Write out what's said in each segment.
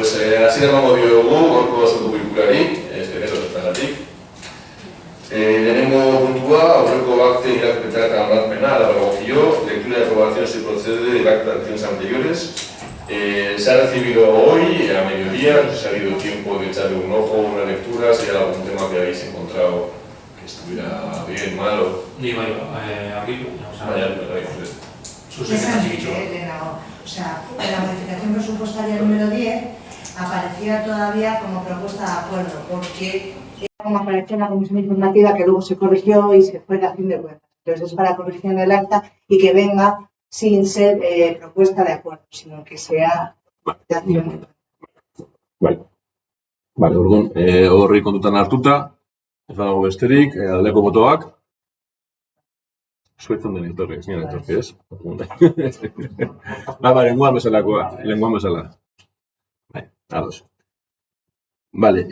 pues así emango diogu, gorko asunto bilkurari, eskerrik zertagatik. Lehenengo puntua, aurreko akte irakurketa eta onarpena, dagokio, lectura de aprobación se procede de actas de acciones anteriores. Se ha recibido hoy, a mediodía, no sé si ha habido tiempo de echarle un ojo, una lectura, si hay algún tema que habéis encontrado que estuviera bien, mal o... Ni vaya, abrirlo. O sea, en la modificación presupuestaria número 10 aparecía todavía como propuesta de acuerdo, porque como apareció en la comisión informativa que luego se corrigió y se fue a fin de cuentas. Entonces es para corregir en el acta y que venga sin ser propuesta de acuerdo, sino que sea de acción. Vale, orduan, horri kontutan hartuta, ez dago besterik, aldeko botoak. Suetzen den etorri, ez nire etorri, ez? Lenguan bezalakoa, lenguan bezala. Ados. Vale,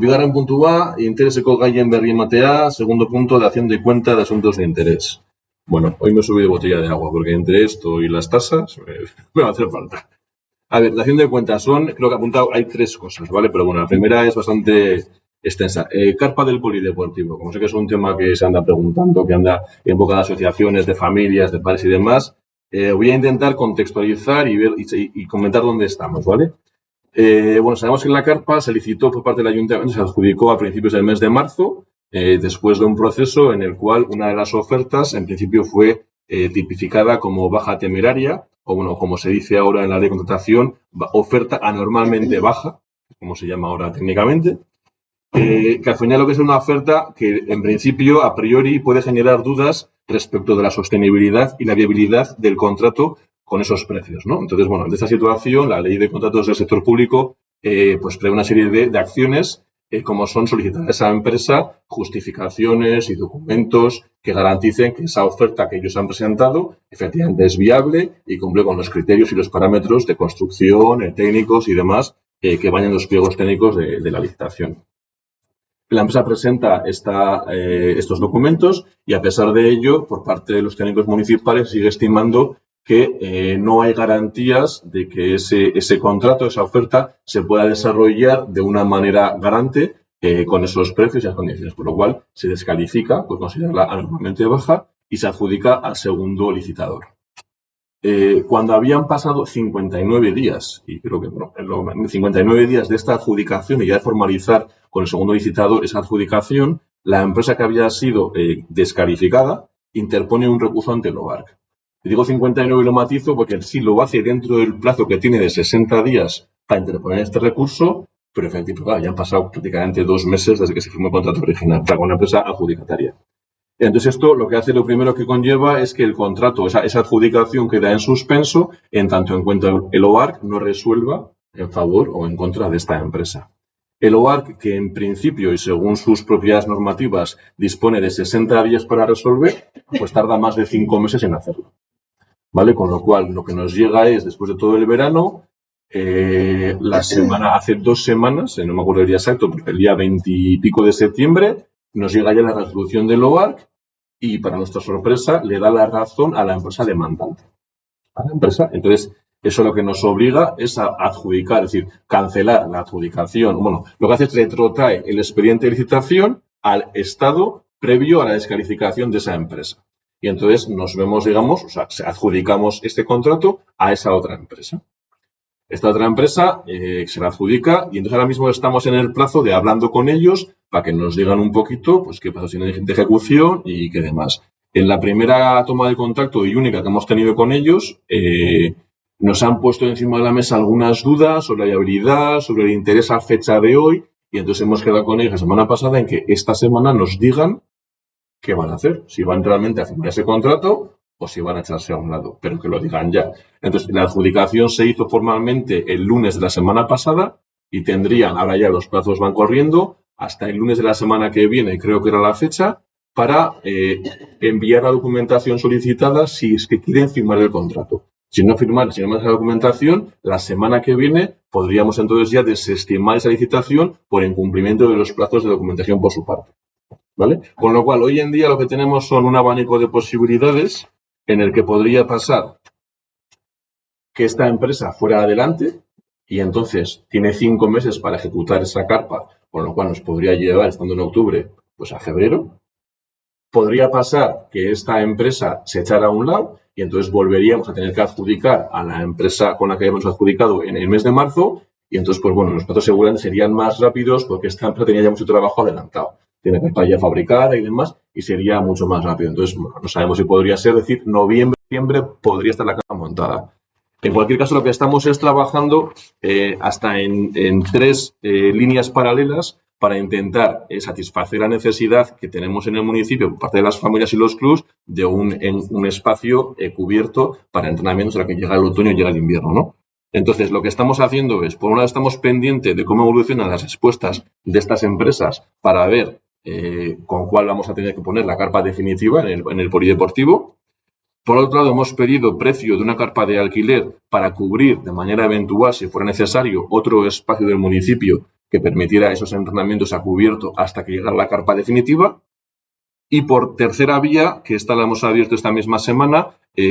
bigarren puntua, intereseko gaien berri ematea, segundo punto de acción de cuenta de asuntos de interés. Bueno, hoy me he subido botella de agua, porque entre esto y las tasas me va a hacer falta. A ver, la acción de cuentas son, creo que he apuntado, hay tres cosas, ¿vale? Pero bueno, la primera es bastante extensa. Carpa del polideportivo, como sé que es un tema que se anda preguntando, que anda en boca de asociaciones, de familias, de padres y demás, voy a intentar contextualizar y ver y comentar dónde estamos, ¿vale? Bueno, sabemos que la carpa se licitó por parte del ayuntamiento, se adjudicó a principios del mes de marzo, después de un proceso en el cual una de las ofertas, en principio, fue tipificada como baja temeraria, o bueno, como se dice ahora en la ley de contratación, oferta anormalmente baja, como se llama ahora técnicamente, que al final lo que es una oferta que en principio a priori puede generar dudas respecto de la sostenibilidad y la viabilidad del contrato con esos precios, ¿no? Entonces, bueno, ante esta situación, la ley de contratos del sector público pues prevé una serie de acciones como son solicitar a esa empresa justificaciones y documentos que garanticen que esa oferta que ellos han presentado efectivamente es viable y cumple con los criterios y los parámetros de construcción, técnicos y demás que vayan en los pliegos técnicos de la licitación. La empresa presenta estos documentos y, a pesar de ello, por parte de los técnicos municipales sigue estimando que no hay garantías de que ese contrato, esa oferta, se pueda desarrollar de una manera garante con esos precios y las condiciones, por lo cual se descalifica por considerarla anormalmente baja y se adjudica al segundo licitador. Cuando habían pasado 59 días, y creo que bueno, 59 días de esta adjudicación y ya de formalizar con el segundo licitador esa adjudicación, la empresa que había sido descalificada interpone un recurso ante el OARC. Digo 59 y lo matizo porque sí lo hace dentro del plazo que tiene de 60 días para interponer este recurso, pero efectivamente ya han pasado prácticamente 2 meses desde que se firmó el contrato original con una empresa adjudicataria. Entonces esto lo que hace, lo primero que conlleva es que el contrato, esa adjudicación queda en suspenso en tanto en cuanto el OARC no resuelva en favor o en contra de esta empresa. El OARC, que en principio y según sus propiedades normativas dispone de 60 días para resolver, pues tarda más de 5 meses en hacerlo. ¿Vale? Con lo cual, lo que nos llega es, después de todo el verano, hace 2 semanas, no me acuerdo el día exacto, pero el día 20 y pico de septiembre, nos llega ya la resolución del OARC y, para nuestra sorpresa, le da la razón a la empresa demandante. A la empresa. Entonces, eso lo que nos obliga es a adjudicar, es decir, cancelar la adjudicación. Bueno, lo que hace es retrotrae el expediente de licitación al estado previo a la descalificación de esa empresa. Y entonces nos vemos, digamos, o sea, adjudicamos este contrato a esa otra empresa. Esta otra empresa se la adjudica y entonces ahora mismo estamos en el plazo de hablando con ellos para que nos digan un poquito pues qué pasa de ejecución y qué demás. En la primera toma de contacto y única que hemos tenido con ellos, nos han puesto encima de la mesa algunas dudas sobre la viabilidad, sobre el interés a fecha de hoy y entonces hemos quedado con ellos la semana pasada en que esta semana nos digan qué van a hacer, si van realmente a firmar ese contrato o si van a echarse a un lado, pero que lo digan ya. Entonces, la adjudicación se hizo formalmente el lunes de la semana pasada y tendrían, ahora ya los plazos van corriendo, hasta el lunes de la semana que viene, creo que era la fecha, para enviar la documentación solicitada si es que quieren firmar el contrato. Si no firman esa documentación, la semana que viene podríamos entonces ya desestimar esa licitación por incumplimiento de los plazos de documentación por su parte. ¿Vale? Con lo cual, hoy en día lo que tenemos son un abanico de posibilidades en el que podría pasar que esta empresa fuera adelante, y entonces tiene 5 meses para ejecutar esa carpa, con lo cual nos podría llevar, estando en octubre, pues a febrero. Podría pasar que esta empresa se echara a un lado y entonces volveríamos a tener que adjudicar a la empresa con la que hemos adjudicado en el mes de marzo y entonces, pues bueno, los plazos seguramente serían más rápidos porque esta empresa tenía ya mucho trabajo adelantado. Tiene que estar ya fabricada y demás y sería mucho más rápido. Entonces, bueno, no sabemos si podría ser, decir, noviembre, diciembre podría estar la casa montada. En cualquier caso, lo que estamos es trabajando hasta en 3 líneas paralelas para intentar satisfacer la necesidad que tenemos en el municipio por parte de las familias y los clubs de un espacio cubierto para entrenamientos a la que llega el otoño y llega el invierno, ¿no? Entonces, lo que estamos haciendo es, por un lado, estamos pendientes de cómo evolucionan las respuestas de estas empresas para ver con cuál vamos a tener que poner la carpa definitiva en el polideportivo. Por otro lado, hemos pedido precio de una carpa de alquiler para cubrir de manera eventual, si fuera necesario, otro espacio del municipio que permitiera esos entrenamientos a cubierto hasta que llegara la carpa definitiva. Y por tercera vía, que esta la hemos abierto esta misma semana,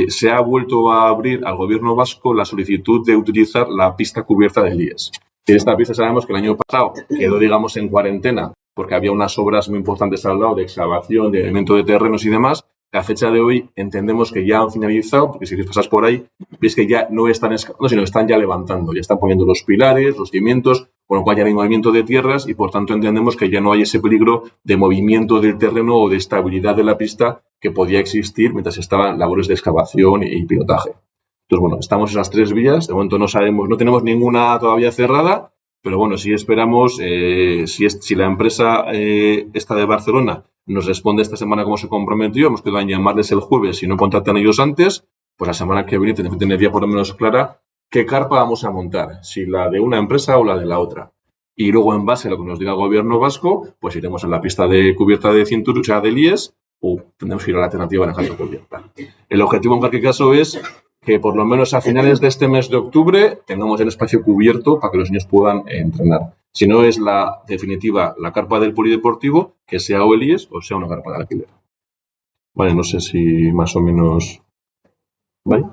se ha vuelto a abrir al gobierno vasco la solicitud de utilizar la pista cubierta del IES. En esta pista sabemos que el año pasado quedó, digamos, en cuarentena porque había unas obras muy importantes al lado de excavación, de elemento de terrenos y demás. A fecha de hoy entendemos que ya han finalizado, porque si pasas por ahí, veis que ya no están excavando, sino que están ya levantando, ya están poniendo los pilares, los cimientos, con lo cual ya no hay movimiento de tierras y por tanto entendemos que ya no hay ese peligro de movimiento del terreno o de estabilidad de la pista que podía existir mientras estaban labores de excavación y pilotaje. Entonces, bueno, estamos en las 3 vías, de momento no sabemos, no tenemos ninguna todavía cerrada, pero bueno, sí esperamos, si la empresa esta de Barcelona nos responde esta semana como se comprometió, hemos quedado en llamarles el jueves, si no contratan ellos antes, pues la semana que viene tenemos que tener ya por lo menos clara qué carpa vamos a montar, si la de una empresa o la de la otra. Y luego, en base a lo que nos diga el gobierno vasco, pues iremos a la pista de cubierta de cinturón, o sea, del IES, o tendremos que ir a la alternativa de la carpa cubierta. El objetivo en cualquier caso es que por lo menos a finales de este mes de octubre tengamos el espacio cubierto para que los niños puedan entrenar. Si no es la definitiva, la carpa del polideportivo, que sea o el IES o sea una carpa de alquiler. Vale, no sé si más o menos... ¿Vale?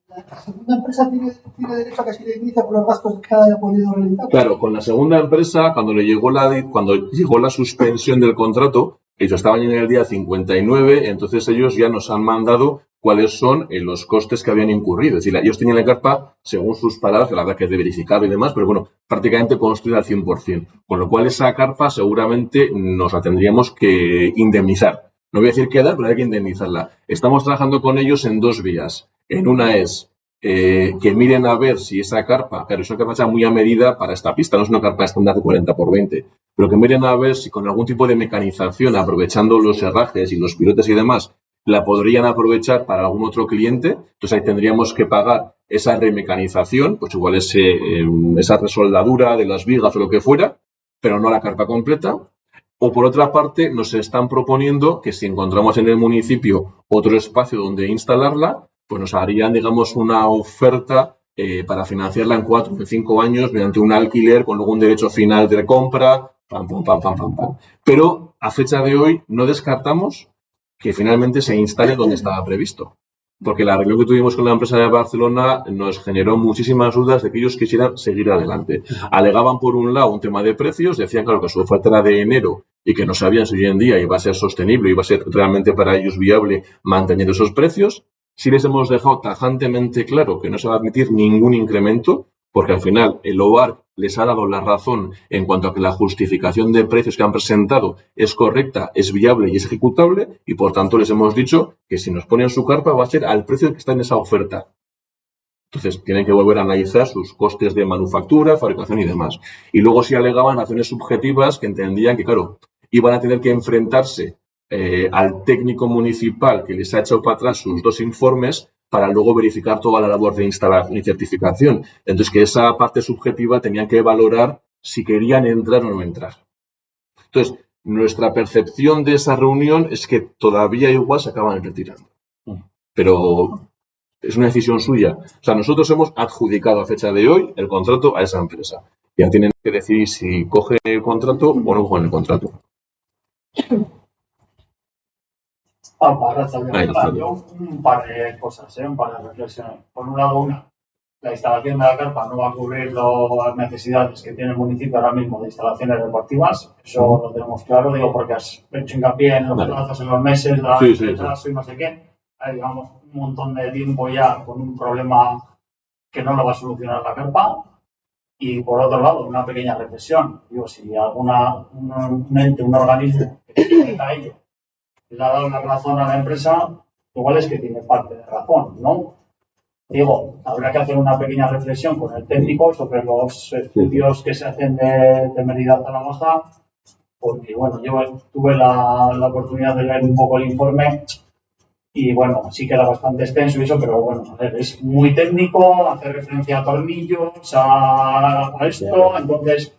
¿La segunda empresa tiene derecho a que se le indemnice por los gastos que haya podido realizar? Claro, con la segunda empresa, cuando llegó la suspensión del contrato, ellos estaban en el día 59, entonces ellos ya nos han mandado cuáles son los costes que habían incurrido. Es decir, ellos tenían la carpa, según sus palabras, que la verdad que es de verificado y demás, pero bueno, prácticamente construida al 100%. Con lo cual, esa carpa seguramente nos la tendríamos que indemnizar. No voy a decir qué dar, pero hay que indemnizarla. Estamos trabajando con ellos en 2 vías. En una es que miren a ver si esa carpa, claro, es una carpa muy a medida para esta pista, no es una carpa estándar de 40x20, pero que miren a ver si con algún tipo de mecanización, aprovechando los herrajes y los pilotes y demás, la podrían aprovechar para algún otro cliente. Entonces ahí tendríamos que pagar esa remecanización, pues igual esa resoldadura de las vigas o lo que fuera, pero no la carpa completa. O por otra parte, nos están proponiendo que si encontramos en el municipio otro espacio donde instalarla, pues nos harían, digamos, una oferta para financiarla en 4 o 5 años mediante un alquiler con luego un derecho final de compra, pam, pam, pam, pam, pam, pam. Pero a fecha de hoy no descartamos que finalmente se instale donde estaba previsto. Porque la reunión que tuvimos con la empresa de Barcelona nos generó muchísimas dudas de que ellos quisieran seguir adelante. Alegaban, por un lado, un tema de precios, decían, claro, que su oferta era de enero y que no sabían si hoy en día iba a ser sostenible, iba a ser realmente para ellos viable mantener esos precios. Sí les hemos dejado tajantemente claro que no se va a admitir ningún incremento, porque al final el OAR les ha dado la razón en cuanto a que la justificación de precios que han presentado es correcta, es viable y es ejecutable, y por tanto les hemos dicho que si nos ponen su carpa va a ser al precio que está en esa oferta. Entonces tienen que volver a analizar sus costes de manufactura, fabricación y demás. Y luego sí alegaban razones subjetivas que entendían que, claro, iban a tener que enfrentarse al técnico municipal que les ha echado para atrás sus 2 informes para luego verificar toda la labor de instalación y certificación. Entonces, que esa parte subjetiva tenían que valorar si querían entrar o no entrar. Entonces, nuestra percepción de esa reunión es que todavía igual se acaban retirando. Pero es una decisión suya. O sea, nosotros hemos adjudicado a fecha de hoy el contrato a esa empresa. Ya tienen que decidir si cogen el contrato o no cogen el contrato. Yo un par de cosas, un par de reflexiones. Por un lado, la instalación de la carpa no va a cubrir las necesidades que tiene el municipio ahora mismo de instalaciones deportivas. Eso lo tenemos claro, digo, porque has hecho hincapié en los plazos, en los meses, el retraso y no sé qué. Hay, digamos, un montón de tiempo ya con un problema que no lo va a solucionar la carpa. Y por otro lado, una pequeña reflexión. Digo, si un ente, un organismo que se dedica a ello le ha dado una razón a la empresa, igual es que tiene parte de razón, ¿no? Digo, habrá que hacer una pequeña reflexión con el técnico sobre los estudios que se hacen de Mérida Zaragoza, porque bueno, yo tuve la oportunidad de leer un poco el informe y bueno, sí que era bastante extenso y eso, pero bueno, a ver, es muy técnico, hace referencia a tornillos, a esto, entonces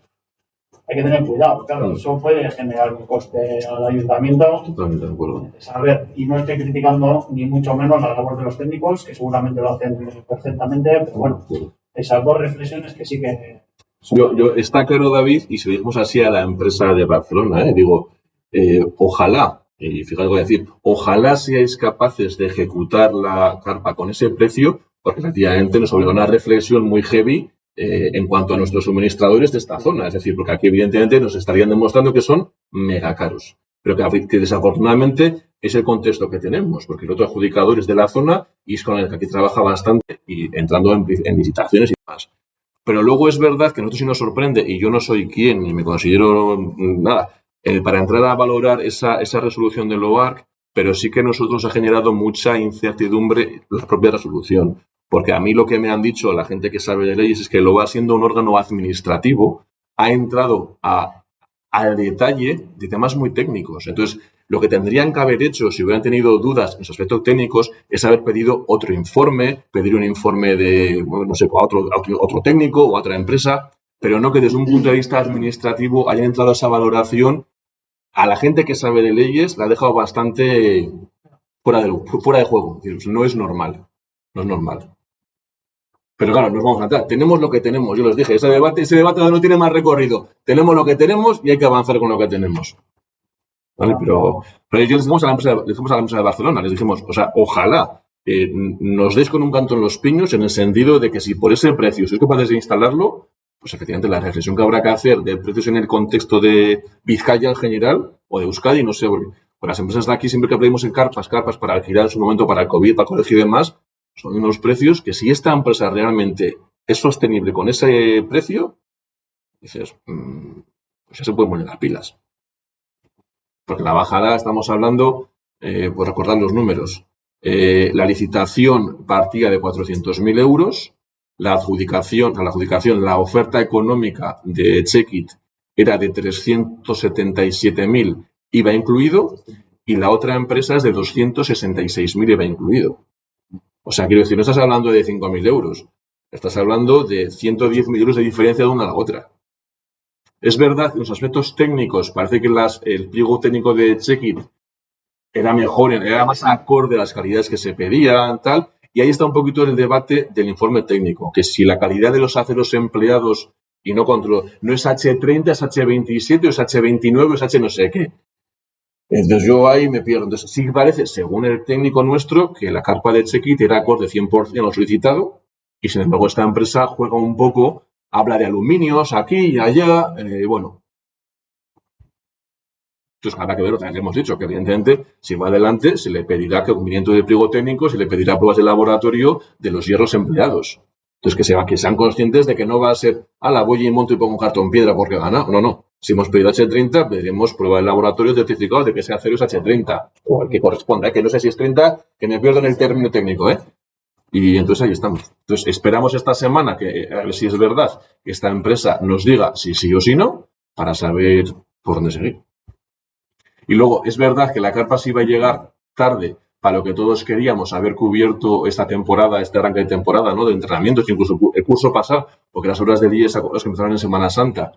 hay que tener cuidado, claro, eso puede generar un coste al ayuntamiento. Totalmente de acuerdo. A ver, y no estoy criticando ni mucho menos la labor de los técnicos, que seguramente lo hacen perfectamente, pero bueno, esas dos reflexiones que sí que... Está claro, David, y si lo dijimos así a la empresa de Barcelona, digo, ojalá, y fíjate lo que voy a decir, ojalá seáis capaces de ejecutar la carpa con ese precio, porque efectivamente nos obliga a una reflexión muy heavy en cuanto a nuestros suministradores de esta zona. Es decir, porque aquí evidentemente nos estarían demostrando que son mega caros. Pero que desafortunadamente es el contexto que tenemos, porque el otro adjudicador es de la zona y es con el que aquí trabaja bastante y entrando en licitaciones y demás. Pero luego es verdad que a nosotros sí nos sorprende, y yo no soy quien ni me considero nada para entrar a valorar esa resolución del OARC, pero sí que nosotros ha generado mucha incertidumbre la propia resolución. Porque a mí lo que me han dicho la gente que sabe de leyes es que el OARC, siendo un órgano administrativo, ha entrado al detalle de temas muy técnicos. Entonces, lo que tendrían que haber hecho, si hubieran tenido dudas en los aspectos técnicos, es haber pedido otro informe, pedir un informe de, no sé, a otro técnico o a otra empresa, pero no que desde un punto de vista administrativo hayan entrado a esa valoración. A la gente que sabe de leyes la ha dejado bastante fuera de juego. Es decir, no es normal. No es normal. Pero claro, nos vamos a tratar. Tenemos lo que tenemos. Yo les dije, ese debate no tiene más recorrido. Tenemos lo que tenemos y hay que avanzar con lo que tenemos. ¿Vale? Pero yo les dijimos a la empresa de Barcelona, les dijimos, o sea, ojalá nos deis con un canto en los piños en el sentido de que si por ese precio sois capaces de instalarlo, pues efectivamente la reflexión que habrá que hacer de precios en el contexto de Vizcaya en general o de Euskadi, no sé, porque las empresas de aquí siempre que pedimos en carpas para alquilar en su momento para el COVID, para el colegio y demás, son unos precios que si esta empresa realmente es sostenible con ese precio, dices, pues ya se pueden poner las pilas. Porque la bajada, estamos hablando, por recordar los números, la licitación partía de 400.000 euros, la oferta económica de Checkit era de 377.000 IVA incluido y la otra empresa es de 266.000 IVA incluido. O sea, quiero decir, no estás hablando de 5.000 euros, estás hablando de 110.000 euros de diferencia de una a la otra. Es verdad que en los aspectos técnicos parece que el pliego técnico de Checkit era mejor, era más acorde a las calidades que se pedían, tal, y ahí está un poquito el debate del informe técnico, que si la calidad de los aceros empleados y no es H30, es H27, es H29, es H no sé qué. Entonces yo ahí me pierdo. Entonces sí parece, según el técnico nuestro, que la carpa de Checkit era acorde 100% a lo solicitado y sin embargo esta empresa juega un poco, habla de aluminios aquí y allá, bueno. Entonces habrá que ver otra vez que hemos dicho, que evidentemente si va adelante se le pedirá cumplimiento de pliego técnico, se le pedirá pruebas de laboratorio de los hierros empleados. Entonces que sean conscientes de que no va a ser, voy y monto y pongo un cartón piedra porque gana. No. Si hemos pedido H30, pediremos prueba de laboratorio certificado de que ese acero es H30, o el que corresponda, que no sé si es 30, que me pierdo en el término técnico, Y entonces ahí estamos. Entonces esperamos esta semana que, a ver si es verdad, que esta empresa nos diga si sí o si no, para saber por dónde seguir. Y luego, es verdad que la carpa sí va a llegar tarde para lo que todos queríamos haber cubierto esta temporada, este arranque de temporada, ¿no? De entrenamientos, incluso el curso pasado, porque las horas de día que empezaron en Semana Santa.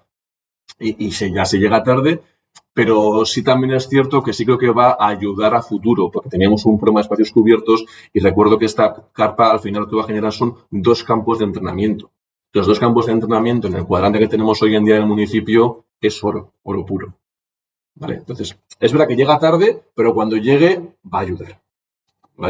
Y ya se llega tarde, pero sí también es cierto que sí creo que va a ayudar a futuro, porque teníamos un problema de espacios cubiertos y recuerdo que esta carpa al final lo que va a generar son 2 campos de entrenamiento. Los 2 campos de entrenamiento en el cuadrante que tenemos hoy en día en el municipio es oro puro. ¿Vale? Entonces, es verdad que llega tarde, pero cuando llegue va a ayudar. Va a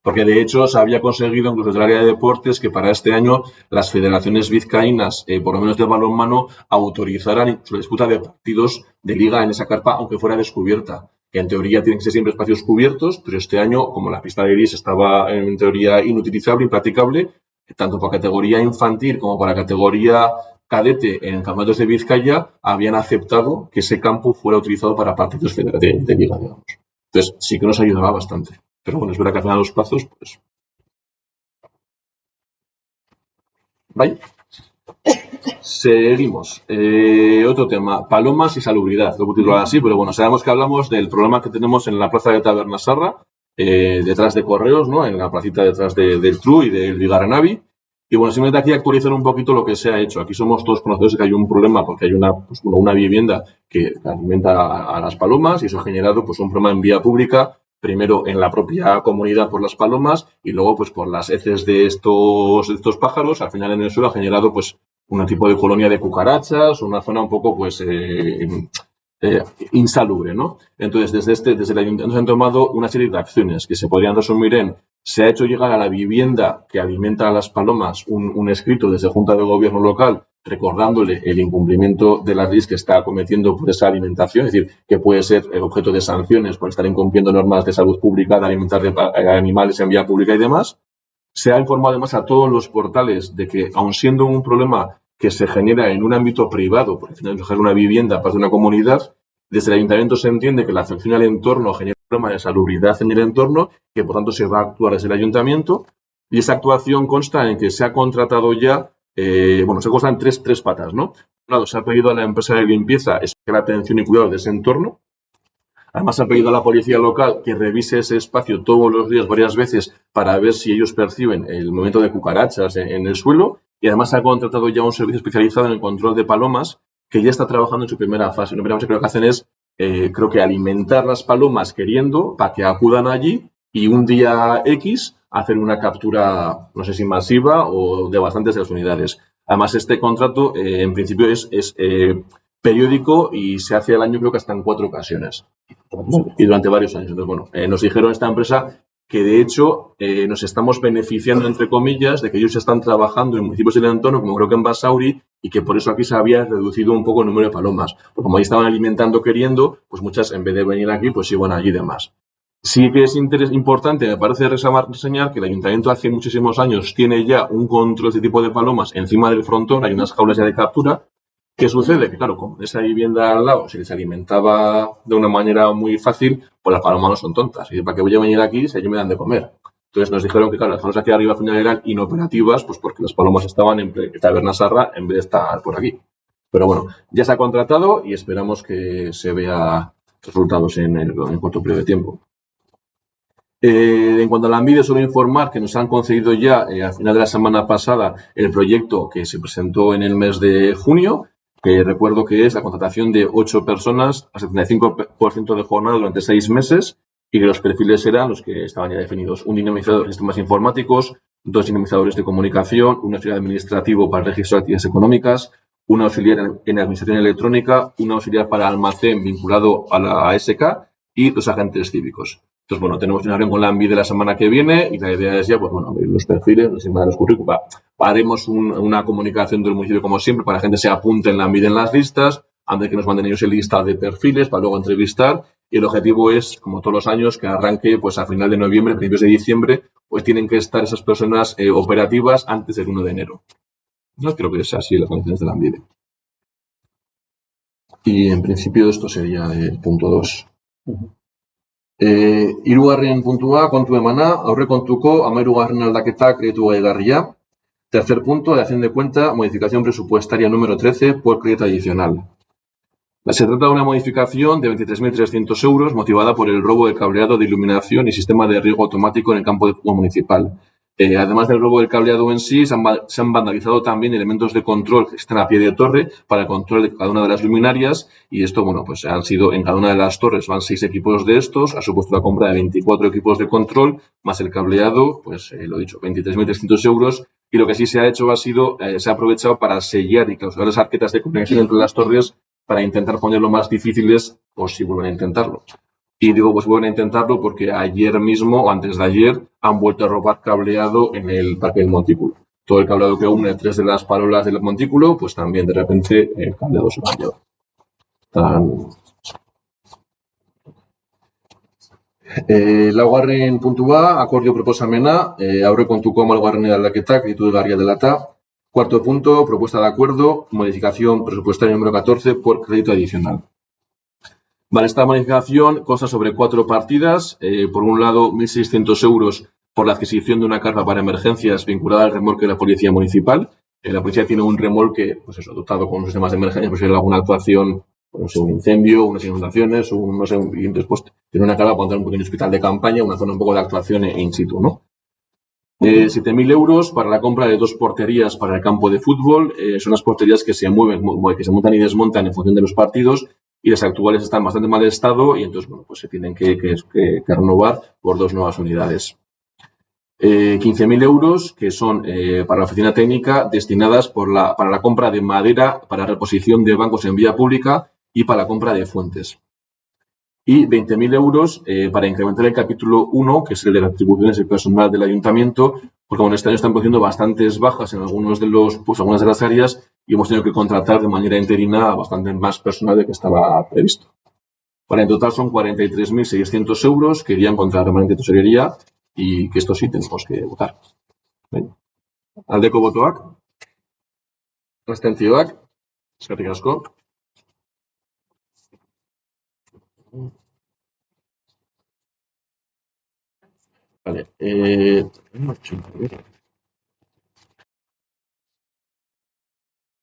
Porque de hecho se había conseguido incluso desde el área de deportes que para este año las federaciones vizcaínas, por lo menos de balonmano, autorizaran la disputa de partidos de liga en esa carpa, aunque fuera descubierta. Que en teoría tienen que ser siempre espacios cubiertos, pero este año, como la pista de Iris estaba en teoría inutilizable, impracticable, tanto para categoría infantil como para categoría cadete en campeonatos de Vizcaya, habían aceptado que ese campo fuera utilizado para partidos de liga, digamos. Entonces, sí que nos ayudaba bastante. Pero bueno, es verdad que al final los plazos, pues... ¿Vale? Seguimos. Otro tema, palomas y salubridad. Lo voy a titular así, pero bueno, sabemos que hablamos del problema que tenemos en la plaza de Tabernasarra, detrás de Correos, ¿no? En la placita detrás del TRU y del Bigarrenavi. Y bueno, simplemente aquí actualizar un poquito lo que se ha hecho. Aquí somos todos conocedores de que hay un problema porque hay una vivienda que alimenta a las palomas y eso ha generado pues un problema en vía pública, primero en la propia comunidad por las palomas y luego pues por las heces de estos pájaros. Al final en el suelo ha generado pues un tipo de colonia de cucarachas, una zona un poco pues insalubre, ¿no? Entonces desde el ayuntamiento se han tomado una serie de acciones que se podrían resumir en: se ha hecho llegar a la vivienda que alimenta a las palomas un escrito desde Junta de Gobierno local recordándole el incumplimiento de las leyes que está cometiendo por esa alimentación, es decir, que puede ser objeto de sanciones por estar incumpliendo normas de salud pública, de alimentar animales en vía pública y demás. Se ha informado además a todos los portales de que, aun siendo un problema que se genera en un ámbito privado, porque al final es una vivienda para una comunidad, desde el ayuntamiento se entiende que la afección al entorno genera un problema de salubridad en el entorno, que por tanto se va a actuar desde el ayuntamiento, y esa actuación consta en que se ha contratado ya, se consta en tres patas, ¿no? Por un lado, se ha pedido a la empresa de limpieza especial atención y cuidado de ese entorno. Además, se ha pedido a la policía local que revise ese espacio todos los días, varias veces, para ver si ellos perciben el movimiento de cucarachas en el suelo. Y además se ha contratado ya un servicio especializado en el control de palomas que ya está trabajando en su primera fase. La primera fase que lo que hacen es, alimentar las palomas queriendo para que acudan allí y un día X hacer una captura, no sé si masiva o de bastantes de las unidades. Además, este contrato, en principio, es periódico y se hace al año, creo que hasta en 4 ocasiones. Y durante varios años. Entonces, nos dijeron esta empresa que, de hecho, nos estamos beneficiando, entre comillas, de que ellos están trabajando en municipios del entorno, como creo que en Basauri, y que por eso aquí se había reducido un poco el número de palomas. Porque como ahí estaban alimentando queriendo, pues muchas, en vez de venir aquí, pues iban allí y demás. Sí que es importante, me parece reseñar que el ayuntamiento hace muchísimos años tiene ya un control de este tipo de palomas encima del frontón, hay unas jaulas ya de captura. ¿Qué sucede? Que claro, como esa vivienda al lado se les alimentaba de una manera muy fácil, pues las palomas no son tontas. Y para que voy a venir aquí, si ellos me dan de comer. Entonces nos dijeron que claro, las jaulas aquí arriba al final eran inoperativas, pues porque las palomas estaban en Tabernasarra en vez de estar por aquí. Pero bueno, ya se ha contratado y esperamos que se vea resultados en corto periodo de tiempo. En cuanto a la Lanbide, solo informar que nos han concedido ya, al final de la semana pasada, el proyecto que se presentó en el mes de junio, que recuerdo que es la contratación de 8 personas a 75% de jornada durante 6 meses y que los perfiles eran los que estaban ya definidos: un dinamizador de sistemas informáticos, 2 dinamizadores de comunicación, un auxiliar administrativo para el registro de actividades económicas, un auxiliar en administración electrónica, un auxiliar para almacén vinculado a la ASK y 2 agentes cívicos. Entonces, tenemos una reunión con la Lanbide la semana que viene y la idea es ya, ver los perfiles, los currículos. Haremos una comunicación del municipio como siempre para que la gente se apunte en la Lanbide en las listas, antes de que nos manden ellos el listado de perfiles para luego entrevistar. Y el objetivo es, como todos los años, que arranque pues a final de noviembre, principios de diciembre, pues tienen que estar esas personas operativas antes del 1 de enero. Yo creo que es así las condiciones de la Lanbide. Y en principio esto sería el punto 2. Hirugarren puntua, kontu emana, aurrekontuko 13. aldaketak kreatu gaigarria. Tercer punto, de acción de cuenta, modificación presupuestaria número 13 por crédito adicional. Se trata de una modificación de 23.300 euros motivada por el robo de cableado de iluminación y sistema de riego automático en el campo de fútbol municipal. Además del robo del cableado en sí, se han vandalizado también elementos de control que están a pie de torre para el control de cada una de las luminarias y esto, han sido en cada una de las torres, van 6 equipos de estos, ha supuesto la compra de 24 equipos de control, más el cableado, lo dicho, 23.300 euros y lo que sí se ha hecho se ha aprovechado para sellar y clausurar las arquetas de conexión entre las torres para intentar poner lo más difíciles por si vuelven a intentarlo. Y digo, vuelven a intentarlo porque ayer mismo o antes de ayer han vuelto a robar cableado en el parque del montículo. Todo el cableado que une 3 de las parolas del montículo, pues también de repente el cableado se lo han llevado. Laugarren puntua, akordio proposamena, aurrekontuko malgarren aldaketak ditugarria dela eta. Cuarto punto, propuesta de acuerdo, modificación presupuestaria número 14 por crédito adicional. Vale, esta modificación consta sobre 4 partidas. Por un lado, 1.600 euros por la adquisición de una carpa para emergencias vinculada al remolque de la Policía Municipal. La policía tiene un remolque, pues eso, dotado con sistemas de emergencia, por si hay alguna actuación, no sé, un incendio, unas inundaciones, no sé, y entonces pues tiene una carpa para montar un pequeño hospital de campaña, una zona un poco de actuación in situ, ¿no? 7.000 euros para la compra de 2 porterías para el campo de fútbol. Son las porterías que se mueven, que se montan y desmontan en función de los partidos, y las actuales están bastante en mal estado y entonces, bueno, pues se tienen que renovar por 2 nuevas unidades. 15.000 euros que son para la oficina técnica destinadas para la compra de madera para reposición de bancos en vía pública y para la compra de fuentes. Y 20.000 euros para incrementar el capítulo 1, que es el de las atribuciones del personal del ayuntamiento, porque bueno, este año están produciendo bastantes bajas en algunas de las áreas y hemos tenido que contratar de manera interina a bastante más personal de que estaba previsto. Vale, en total son 43.600 euros que irían contra la remanente de tesorería y que esto sí tenemos que votar. Aldeko botoak, abstentzioak, eskerrik asko.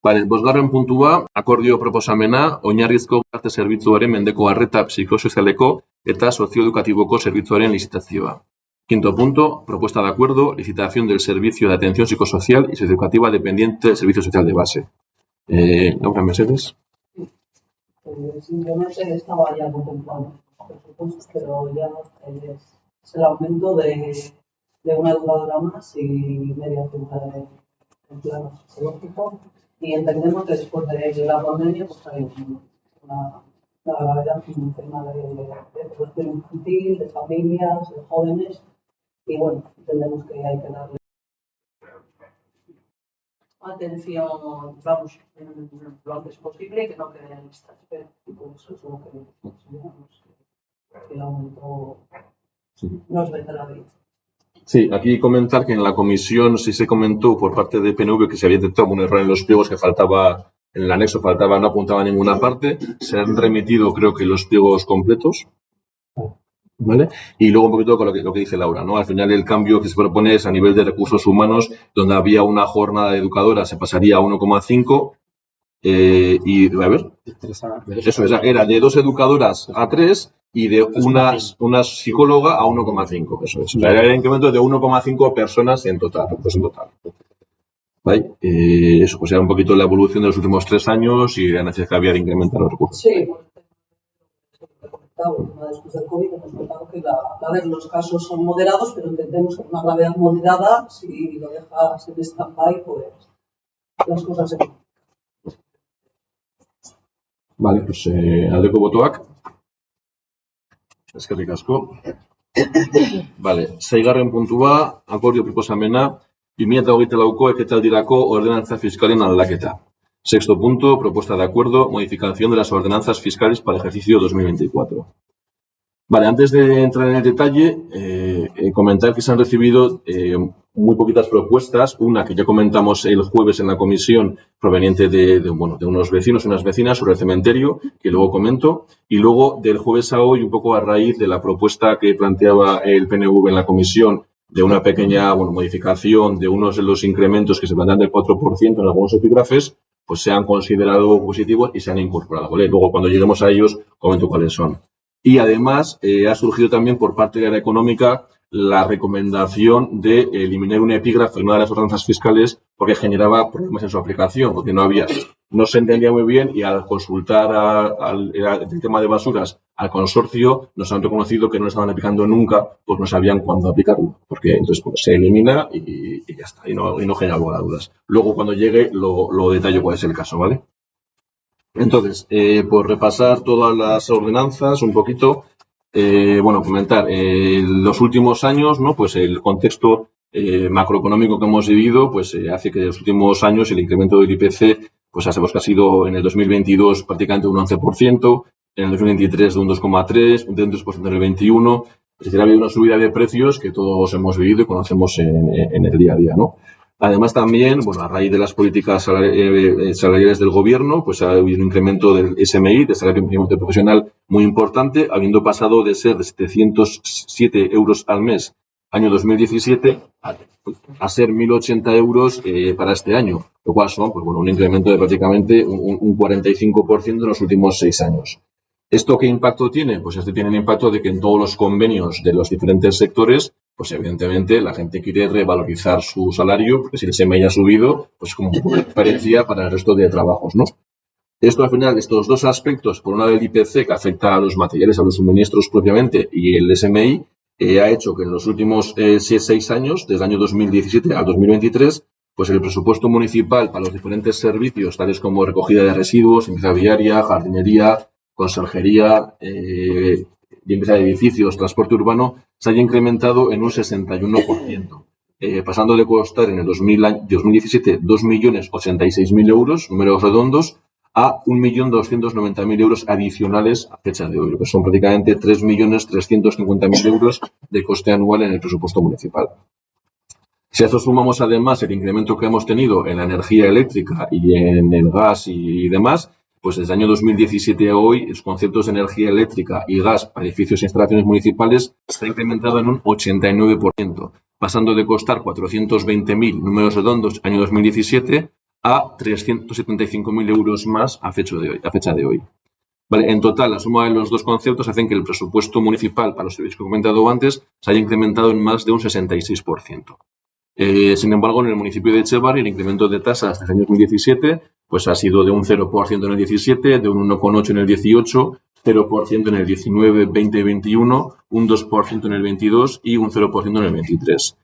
Vale, bosgarren puntua, akordio proposamena, oinarrizko gizarte zerbitzuaren mendeko arreta psikosozialeko eta sozioedukatiboko zerbitzuaren lizitazioa. Quinto punto, propuesta de acuerdo, licitación del servicio de atención psicosocial y socioeducativa dependiente del servicio social de base. Laura Mercedes. Simplemente estaba ya contemplado los presupuestos, pero ya es el aumento de una educadora más y media junta de empleados psicológicos, y entendemos que después de la pandemia pues hay una gravedad en el tema de protección infantil, de familias, de jóvenes, y bueno, entendemos que hay que darle atención, vamos, lo antes posible, que no queden listas, pero eso es lo que consideramos que el aumento nos vendrá bien. Sí, aquí comentar que en la comisión sí se comentó por parte de PNV que se había detectado un error en los pliegos, que faltaba, en el anexo faltaba, no apuntaba a ninguna parte. Se han remitido, creo que los pliegos completos. ¿Vale? Y luego un poquito con lo que dice Laura, ¿no? Al final el cambio que se propone es a nivel de recursos humanos, donde había una jornada de educadora, se pasaría a 1,5 y, a ver, eso era de 2 educadoras a 3 y de una psicóloga a 1,5, eso es. O sea, era el incremento de 1,5 personas en total, pues en total. ¿Vale? Eso pues era un poquito la evolución de los últimos 3 años y la necesidad que había de incrementar los recursos. Sí, después del COVID hemos notado que los casos son moderados, pero entendemos que una gravedad moderada, si lo dejas en stand-by, pues las cosas se complican. Vale, pues aldeko botoak. Eskerrik asko. Vale, 6. puntua, akordio proposamena, 2024ko ekitaldirako ordenantza fiskalen aldaketa. 6. punto, propuesta de acuerdo, modificación de las ordenanzas fiscales para el ejercicio 2024. Vale, antes de entrar en el detalle, comentar que se han recibido muy poquitas propuestas. Una que ya comentamos el jueves en la comisión, proveniente de unos vecinos y unas vecinas sobre el cementerio, que luego comento. Y luego, del jueves a hoy, un poco a raíz de la propuesta que planteaba el PNV en la comisión, de una pequeña modificación de unos de los incrementos que se plantean del 4% en algunos epígrafes, pues se han considerado positivos y se han incorporado, ¿vale? Luego, cuando lleguemos a ellos, comento cuáles son. Y además, ha surgido también por parte de la económica la recomendación de eliminar un epígrafe en una de las ordenanzas fiscales porque generaba problemas en su aplicación, porque no se entendía muy bien, y al consultar el tema de basuras al consorcio nos han reconocido que no lo estaban aplicando nunca, pues no sabían cuándo aplicarlo, porque entonces pues, se elimina y ya está, y no genera lugar a dudas. Luego, cuando llegue, lo detallo cuál es el caso, ¿vale? Entonces, por repasar todas las ordenanzas un poquito, Bueno, comentar, los últimos años, ¿no? Pues el contexto macroeconómico que hemos vivido, pues hace que en los últimos años el incremento del IPC, pues sabemos que ha sido en el 2022 prácticamente un 11%, en el 2023 de un 2,3%, un 3% en el 2021. Es decir, ha habido una subida de precios que todos hemos vivido y conocemos en el día a día, ¿no? Además, también, bueno, a raíz de las políticas salariales del gobierno, pues ha habido un incremento del SMI, del salario mínimo interprofesional, muy importante, habiendo pasado de ser de 707 euros al mes año 2017 a ser 1.080 euros para este año, lo cual son, pues bueno, un incremento de prácticamente un 45% en los últimos 6 años. ¿Esto qué impacto tiene? Pues este tiene el impacto de que en todos los convenios de los diferentes sectores, pues evidentemente la gente quiere revalorizar su salario, porque si el SMI ha subido, pues como diferencia para el resto de trabajos, ¿no? Esto al final, estos dos aspectos, por un lado el IPC que afecta a los materiales, a los suministros propiamente, y el SMI, ha hecho que en los últimos 6 años, desde el año 2017 al 2023, pues el presupuesto municipal para los diferentes servicios, tales como recogida de residuos, limpieza viaria, jardinería, conserjería, limpieza de edificios, transporte urbano, se haya incrementado en un 61%, pasando de costar en el 2017 2.086.000 euros, números redondos, a 1.290.000 euros adicionales a fecha de hoy, que son prácticamente 3.350.000 euros de coste anual en el presupuesto municipal. Si a eso sumamos además el incremento que hemos tenido en la energía eléctrica y en el gas y demás, pues desde el año 2017 a hoy, los conceptos de energía eléctrica y gas para edificios e instalaciones municipales se ha incrementado en un 89%, pasando de costar 420.000 números redondos año 2017 a 375.000 euros más a fecha de hoy. Vale, en total, la suma de los dos conceptos hacen que el presupuesto municipal para los servicios que he comentado antes se haya incrementado en más de un 66%. Sin embargo, en el municipio de Etxebarri, el incremento de tasas desde el año 2017 pues ha sido de un 0% en el 17, de un 1,8% en el 18, 0% en el 19, 20 y 21, un 2% en el 22 y un 0% en el 23.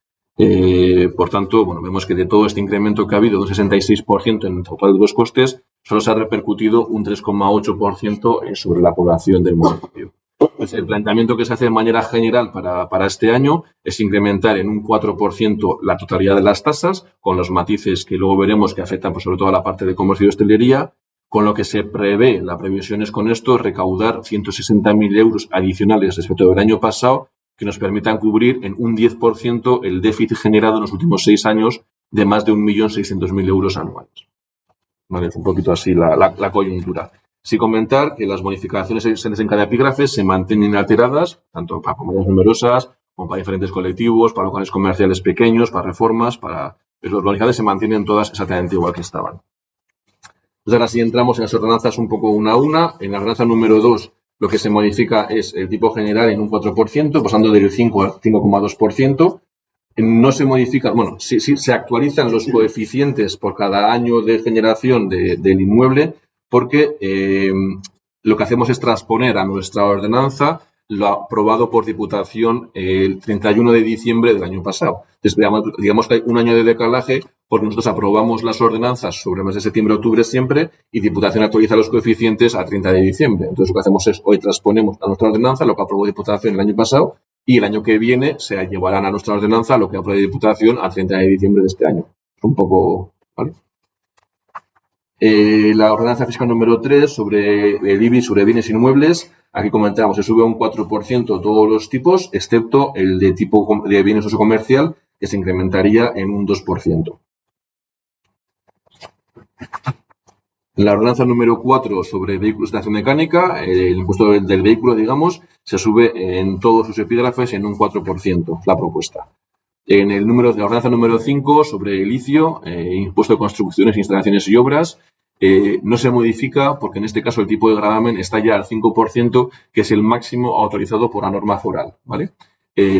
Por tanto, bueno, vemos que de todo este incremento que ha habido de un 66% en el total de los costes, solo se ha repercutido un 3,8% sobre la población del municipio. Pues el planteamiento que se hace de manera general para este año es incrementar en un 4% la totalidad de las tasas, con los matices que luego veremos que afectan pues, sobre todo a la parte de comercio y hostelería, con lo que se prevé, la previsión es con esto, recaudar 160.000 euros adicionales respecto del año pasado, que nos permitan cubrir en un 10% el déficit generado en los últimos 6 años de más de 1.600.000 euros anuales. Vale, es un poquito así la coyuntura. Sí comentar que las bonificaciones en cada epígrafe se mantienen alteradas, tanto para comunidades numerosas, como para diferentes colectivos, para locales comerciales pequeños, para reformas, para... Las bonificaciones se mantienen todas exactamente igual que estaban. Entonces ahora sí entramos en las ordenanzas un poco una a una. En la ordenanza número 2 lo que se modifica es el tipo general en un 4%, pasando del 5 al 5,2%. No se modifica, bueno, sí se actualizan los coeficientes por cada año de generación del inmueble, porque lo que hacemos es transponer a nuestra ordenanza lo aprobado por Diputación el 31 de diciembre del año pasado. Entonces, digamos que hay un año de decalaje porque nosotros aprobamos las ordenanzas sobre el mes de septiembre, octubre siempre y Diputación actualiza los coeficientes a 30 de diciembre. Entonces, lo que hacemos es hoy transponemos a nuestra ordenanza lo que aprobó Diputación el año pasado y el año que viene se llevarán a nuestra ordenanza lo que aprobó Diputación a 30 de diciembre de este año. Es un poco... ¿vale? La ordenanza fiscal número 3 sobre el IBI, sobre bienes inmuebles, aquí comentamos, se sube un 4% todos los tipos, excepto el de tipo de bienes uso comercial, que se incrementaría en un 2%. La ordenanza número 4 sobre vehículos de acción mecánica, el impuesto del vehículo, digamos, se sube en todos sus epígrafes en un 4%, la propuesta. En el número de la ordenanza número 5 sobre el litio, impuesto de construcciones, instalaciones y obras, no se modifica porque en este caso el tipo de gravamen está ya al 5%, que es el máximo autorizado por la norma foral, ¿vale?